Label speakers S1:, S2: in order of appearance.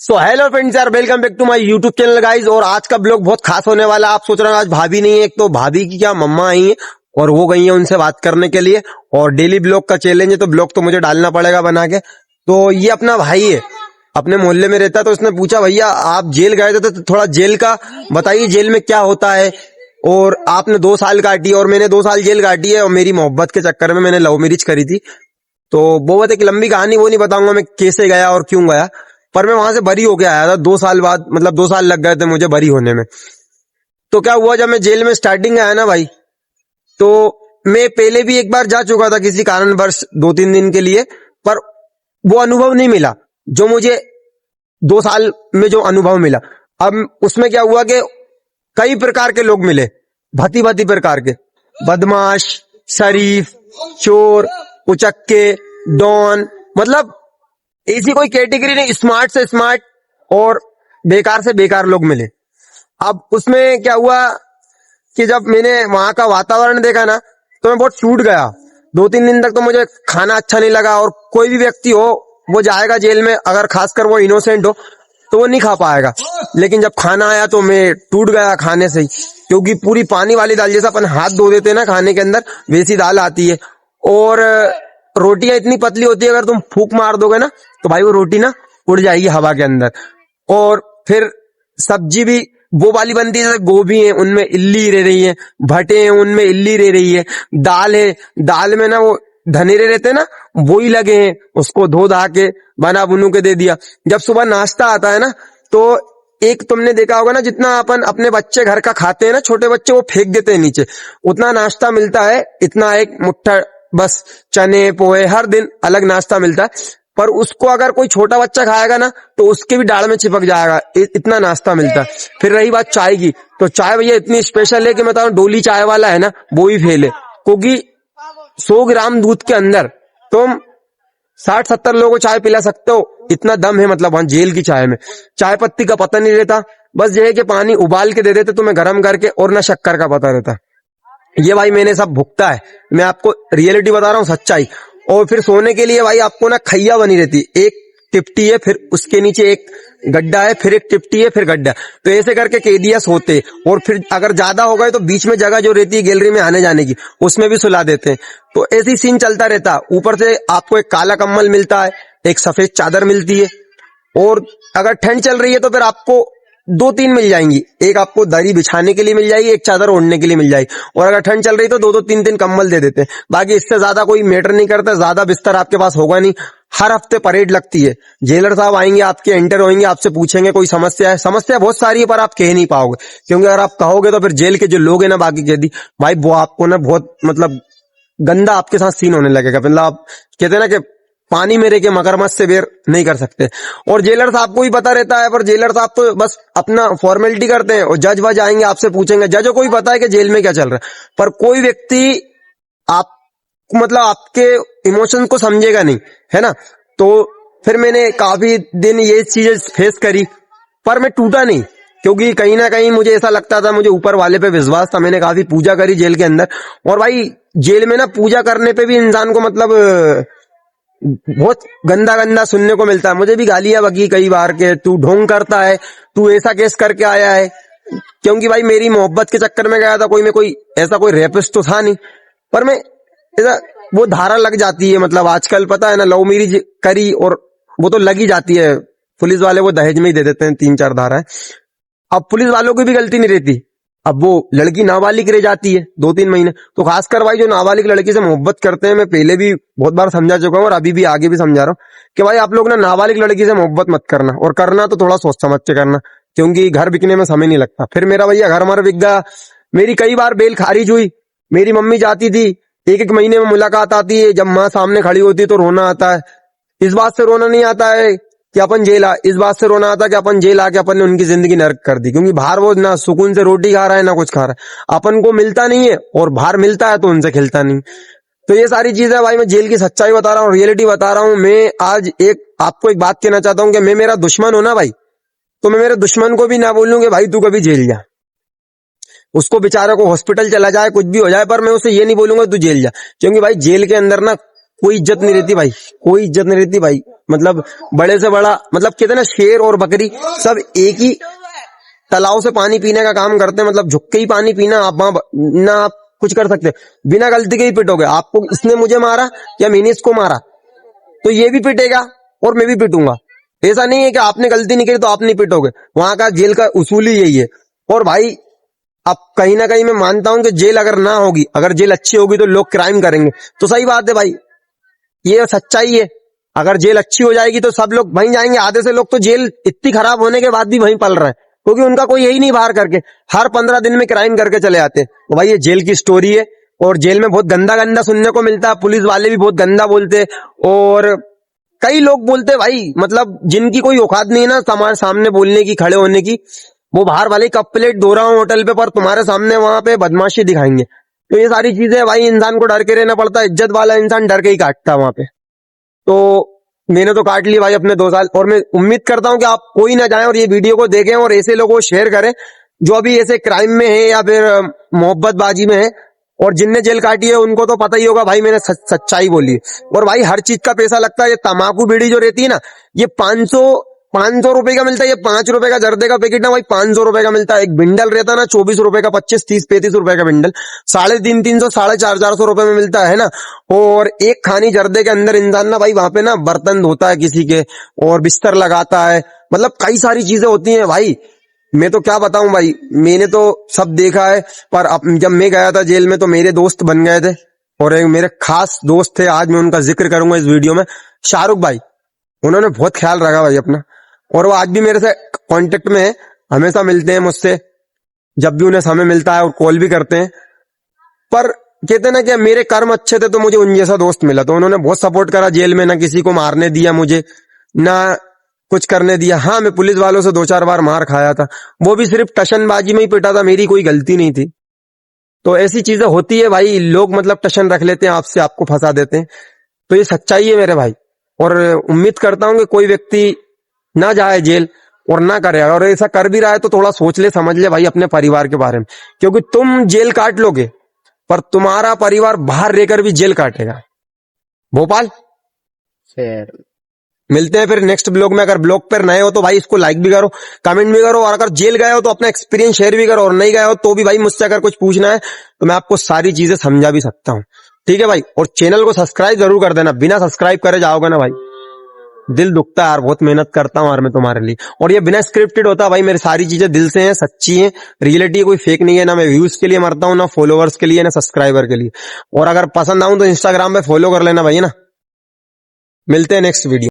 S1: सो hello friends यार, welcome back to my YouTube channel guys. और आज का ब्लॉग बहुत खास होने वाला है। आप सोच रहे हैं आज भाभी नहीं है, एक तो भाभी की क्या मम्मा आई है और वो गई है उनसे बात करने के लिए। और डेली ब्लॉग का चैलेंज है तो ब्लॉग तो मुझे डालना पड़ेगा बना के। तो ये अपना भाई है, अपने मोहल्ले में रहता है। तो उसने पूछा भैया आप जेल गए थे तो थोड़ा जेल का बताइए, जेल में क्या होता है। और आपने 2 साल काटी और मैंने 2 साल जेल काटी है। और मेरी मोहब्बत के चक्कर में मैंने लव मैरिज करी थी। तो वो बहुत एक लंबी कहानी, वो नहीं बताऊंगा मैं कैसे गया और क्यों गया। पर मैं वहां से बरी होके आया था 2 साल बाद, मतलब 2 साल लग गए थे मुझे बरी होने में। तो क्या हुआ, जब मैं जेल में स्टार्टिंग आया ना भाई, तो मैं पहले भी एक बार जा चुका था किसी कारणवश 2-3 दिन के लिए। पर वो अनुभव नहीं मिला जो मुझे 2 साल में जो अनुभव मिला। अब उसमें क्या हुआ कि कई प्रकार के लोग मिले, भांति भांति प्रकार के, बदमाश, शरीफ, चोर, उचक्के, डॉन, मतलब ऐसी कोई कैटेगरी नहीं, स्मार्ट से स्मार्ट और बेकार से बेकार लोग मिले। अब उसमें क्या हुआ कि जब मैंने वहां का वातावरण देखा ना, तो मैं बहुत टूट गया। 2-3 दिन तक तो मुझे खाना अच्छा नहीं लगा। और कोई भी व्यक्ति हो, वो जाएगा जेल में, अगर खासकर वो इनोसेंट हो तो वो नहीं खा पाएगा। लेकिन जब खाना आया तो मैं टूट गया खाने से ही, क्योंकि पूरी पानी वाली दाल, जैसा अपन हाथ धो देते हैं ना खाने के अंदर, वैसी दाल आती है। और रोटियां इतनी पतली होती है, अगर तुम फूंक मार दोगे ना तो भाई वो रोटी ना उड़ जाएगी हवा के अंदर। और फिर सब्जी भी वो वाली बनती है, जैसे गोभी है उनमें इल्ली रह रही है, भटे हैं उनमें इल्ली रह रही है, दाल है, दाल में ना वो धनेरे रहते हैं ना, वो ही लगे हैं, उसको धो धा के बना बुनू के दे दिया। जब सुबह नाश्ता आता है ना, तो एक तुमने देखा होगा ना, जितना अपन अपने बच्चे घर का खाते हैं ना, छोटे बच्चे वो फेंक देते हैं नीचे, उतना नाश्ता मिलता है, इतना एक मुट्ठा, बस चने पोहे, हर दिन अलग नाश्ता मिलता है। पर उसको अगर कोई छोटा बच्चा खाएगा ना तो उसके भी दाढ़ में चिपक जाएगा, इतना नाश्ता मिलता है। फिर रही बात चाय की, तो चाय भैया इतनी स्पेशल है कि मैं बता रहा हूं, डोली चाय वाला है ना वो ही फेल है। क्योंकि 100 ग्राम दूध के अंदर तुम 60-70 लोगों को चाय पिला सकते हो, इतना दम है। मतलब वहां जेल की चाय में चाय पत्ती का पता नहीं रहता, बस ये है कि पानी उबाल के दे देते तुम्हें गर्म करके, और ना शक्कर का पता रहता। ये भाई मैंने सब भुगता है, मैं आपको रियलिटी बता रहा हूँ, सच्चाई। और फिर सोने के लिए भाई आपको ना खैया बनी रहती, एक टिप्टी है, फिर उसके नीचे एक गड्ढा है, फिर एक टिप्टी है, फिर गड्ढा। तो ऐसे करके कैदिया सोते। और फिर अगर ज्यादा हो गए तो बीच में जगह जो रहती है गैलरी में आने जाने की, उसमें भी सुला देते हैं। तो ऐसे ही सीन चलता रहता। ऊपर से आपको एक काला कम्बल मिलता है, एक सफेद चादर मिलती है। और अगर ठंड चल रही है तो फिर आपको 2-3 मिल जाएंगी, एक आपको दरी बिछाने के लिए मिल जाएगी, एक चादर ओढ़ने के लिए मिल जाएगी। और अगर ठंड चल रही तो 2-2 3-3 कंबल दे देते हैं। बाकी इससे ज्यादा कोई मैटर नहीं करता, ज्यादा बिस्तर आपके पास होगा नहीं। हर हफ्ते परेड लगती है, जेलर साहब आएंगे, आपके एंटर होंगे, आपसे पूछेंगे कोई समस्या है। समस्या बहुत सारी है पर आप कह नहीं पाओगे, क्योंकि अगर आप कहोगे तो फिर जेल के जो लोग हैं ना, बाकी कैदी भाई, वो आपको ना बहुत मतलब गंदा आपके साथ सीन होने लगेगा। मतलब आप कहते हैं ना कि पानी में रह के मगरमच्छ से बेर नहीं कर सकते। और जेलर साहब को ही पता रहता है, पर जेलर साहब तो बस अपना फॉर्मेलिटी करते हैं। और जज वज आएंगे, आपसे पूछेंगे, जज को ही पता है कि जेल में क्या चल रहा है, पर कोई व्यक्ति आप मतलब आपके इमोशन को समझेगा नहीं, है ना। तो फिर मैंने काफी दिन ये चीजें फेस करी, पर मैं टूटा नहीं, क्योंकि कहीं ना कहीं मुझे ऐसा लगता था, मुझे ऊपर वाले पे विश्वास था। मैंने काफी पूजा करी जेल के अंदर। और भाई जेल में ना पूजा करने पे भी इंसान को मतलब बहुत गंदा गंदा सुनने को मिलता है। मुझे भी गालियां बकी कई बार के, तू ढोंग करता है, तू ऐसा केस करके आया है। क्योंकि भाई मेरी मोहब्बत के चक्कर में गया था, कोई ऐसा कोई रेपिस्ट तो था नहीं, पर मैं ऐसा, वो धारा लग जाती है। मतलब आजकल पता है ना, लव मैरिज करी और वो तो लग ही जाती है। पुलिस वाले वो दहेज में ही दे देते हैं 3-4 धाराएं। अब पुलिस वालों की भी गलती नहीं रहती। अब वो लड़की नाबालिग रह जाती है 2-3 महीने। तो खासकर भाई जो नाबालिग लड़की से मोहब्बत करते हैं, मैं पहले भी बहुत बार समझा चुका हूँ और अभी भी आगे भी समझा रहा हूँ कि भाई आप लोग ना नाबालिग लड़की से मोहब्बत मत करना, और करना तो थोड़ा सोच समझ के करना, क्योंकि घर बिकने में समय नहीं लगता। फिर मेरा भैया घर मर बिक गया, मेरी कई बार बेल खारिज हुई। मेरी मम्मी जाती थी, 1-1 महीने में मुलाकात आती है, जब माँ सामने खड़ी होती है तो रोना आता है। इस बात से रोना नहीं आता है कि अपन जेल आ, इस बात से रोना आता कि अपन जेल आके अपन ने उनकी जिंदगी नरक कर दी। क्योंकि बाहर वो ना सुकून से रोटी खा रहा है ना कुछ खा रहा है, अपन को मिलता नहीं है, और बाहर मिलता है तो उनसे खिलता नहीं। तो ये सारी चीजें भाई, मैं जेल की सच्चाई बता रहा हूँ, रियलिटी बता रहा हूँ। मैं आज आपको एक बात कहना चाहता हूँ कि मैं मेरा दुश्मन हूं ना भाई, तो मैं मेरे दुश्मन को भी ना बोलूं कि भाई तू कभी जेल जा, उसको बेचारे को हॉस्पिटल चला जाए, कुछ भी हो जाए, पर मैं उसे ये नहीं बोलूंगा तू जेल जा। क्योंकि भाई जेल के अंदर ना कोई इज्जत नहीं रहती भाई, कोई इज्जत नहीं रहती भाई। मतलब बड़े से बड़ा, मतलब कहते हैं ना, शेर और बकरी सब एक ही तालाब से पानी पीने का काम करते हैं। मतलब झुक के ही पानी पीना, आप वहां ना आप कुछ कर सकते, बिना गलती के ही पिटोगे। आपको इसने मुझे मारा या मैंने इसको मारा तो ये भी पिटेगा और मैं भी पिटूंगा। ऐसा नहीं है कि आपने गलती नहीं करी तो आप नहीं पिटोगे। वहां का जेल का उसूल ही यही है। और भाई अब कहीं ना कहीं मैं मानता हूं कि जेल अगर ना होगी, अगर जेल अच्छी होगी तो लोग क्राइम करेंगे, तो सही बात है भाई, ये सच्चाई है। अगर जेल अच्छी हो जाएगी तो सब लोग वहीं जाएंगे। आधे से लोग तो जेल इतनी खराब होने के बाद भी वहीं पल रहे हैं, क्योंकि उनका कोई यही नहीं बाहर करके, हर 15 दिन में क्राइम करके चले आते हैं। तो भाई ये जेल की स्टोरी है, और जेल में बहुत गंदा गंदा सुनने को मिलता है। पुलिस वाले भी बहुत गंदा बोलते हैं, और कई लोग बोलते हैं भाई, मतलब जिनकी कोई औकात नहीं है ना हमारे सामने बोलने की, खड़े होने की, वो बाहर वाले कप प्लेट धो रहा हूँ होटल पे, पर तुम्हारे सामने वहां पे बदमाशी दिखाएंगे। तो ये सारी चीजें भाई, इंसान को डर के रहना पड़ता है। इज्जत वाला इंसान डर के ही काटता है वहां पे। तो मैंने तो काट ली भाई अपने 2 साल, और मैं उम्मीद करता हूं कि आप कोई ना जाएं और ये वीडियो को देखें और ऐसे लोगों को शेयर करें जो अभी ऐसे क्राइम में है या फिर मोहब्बतबाजी में है। और जिनने जेल काटी है उनको तो पता ही होगा भाई, मैंने सच्चाई बोली है। और भाई हर चीज का पैसा लगता है। ये तंबाकू बीड़ी जो रहती है ना, ये 500 रुपए का मिलता है। ये 5 रुपए का जर्दे का पैकेट ना भाई 500 रुपए का मिलता है। एक बिंडल रहता है ना 24 रुपए का, 25, 30, 35 रुपए का बिंडल, 350, 300, 450 रुपए में मिलता है ना। और एक खानी जर्दे के अंदर इंसान ना भाई वहां पे ना बर्तन धोता है किसी के, और बिस्तर लगाता है। मतलब कई सारी चीजें होती हैं भाई। मैं तो क्या बताऊं भाई, मैंने तो सब देखा है। पर अब जब मैं गया था जेल में तो मेरे दोस्त बन गए थे, और एक मेरे खास दोस्त थे, आज मैं उनका जिक्र करूंगा इस वीडियो में, शाहरुख भाई। उन्होंने बहुत ख्याल रखा भाई अपना, और वो आज भी मेरे से कांटेक्ट में है, हमेशा मिलते हैं मुझसे जब भी उन्हें समय मिलता है, और कॉल भी करते हैं। पर कहते हैं ना कि मेरे कर्म अच्छे थे तो मुझे उन जैसा दोस्त मिला, तो उन्होंने बहुत सपोर्ट करा जेल में। ना किसी को मारने दिया मुझे, ना कुछ करने दिया। हाँ, मैं पुलिस वालों से 2-4 बार मार खाया था, वो भी सिर्फ टशनबाजी में ही पिटा था, मेरी कोई गलती नहीं थी। तो ऐसी चीजें होती है भाई, लोग मतलब टशन रख लेते हैं आपसे, आपको फंसा देते हैं। तो ये सच्चाई है मेरे भाई, और उम्मीद करता हूं कि कोई व्यक्ति ना जाए जेल, और ना करे। और ऐसा कर भी रहा है तो थोड़ा सोच ले समझ ले भाई अपने परिवार के बारे में, क्योंकि तुम जेल काट लोगे पर तुम्हारा परिवार बाहर रहकर भी जेल काटेगा। भोपाल
S2: शेर
S1: मिलते हैं फिर नेक्स्ट ब्लॉग में। अगर ब्लॉग पर नए हो तो भाई इसको लाइक भी करो, कमेंट भी करो, और अगर जेल गए हो तो अपना एक्सपीरियंस शेयर भी करो, और नहीं गए हो तो भी भाई मुझसे अगर कुछ पूछना है तो मैं आपको सारी चीजें समझा भी सकता हूँ। ठीक है भाई, और चैनल को सब्सक्राइब जरूर कर देना। बिना सब्सक्राइब करे जाओगे ना भाई, दिल दुखता है यार। बहुत मेहनत करता हूँ यार मैं तुम्हारे लिए, और ये बिना स्क्रिप्टेड होता भाई। मेरी सारी चीजें दिल से हैं, सच्ची हैं, रियलिटी है, कोई फेक नहीं है। ना मैं व्यूज के लिए मरता हूँ, ना फॉलोवर्स के लिए, ना सब्सक्राइबर के लिए। और अगर पसंद आऊं तो इंस्टाग्राम पे फॉलो कर लेना भाई, है ना। मिलते हैं नेक्स्ट वीडियो।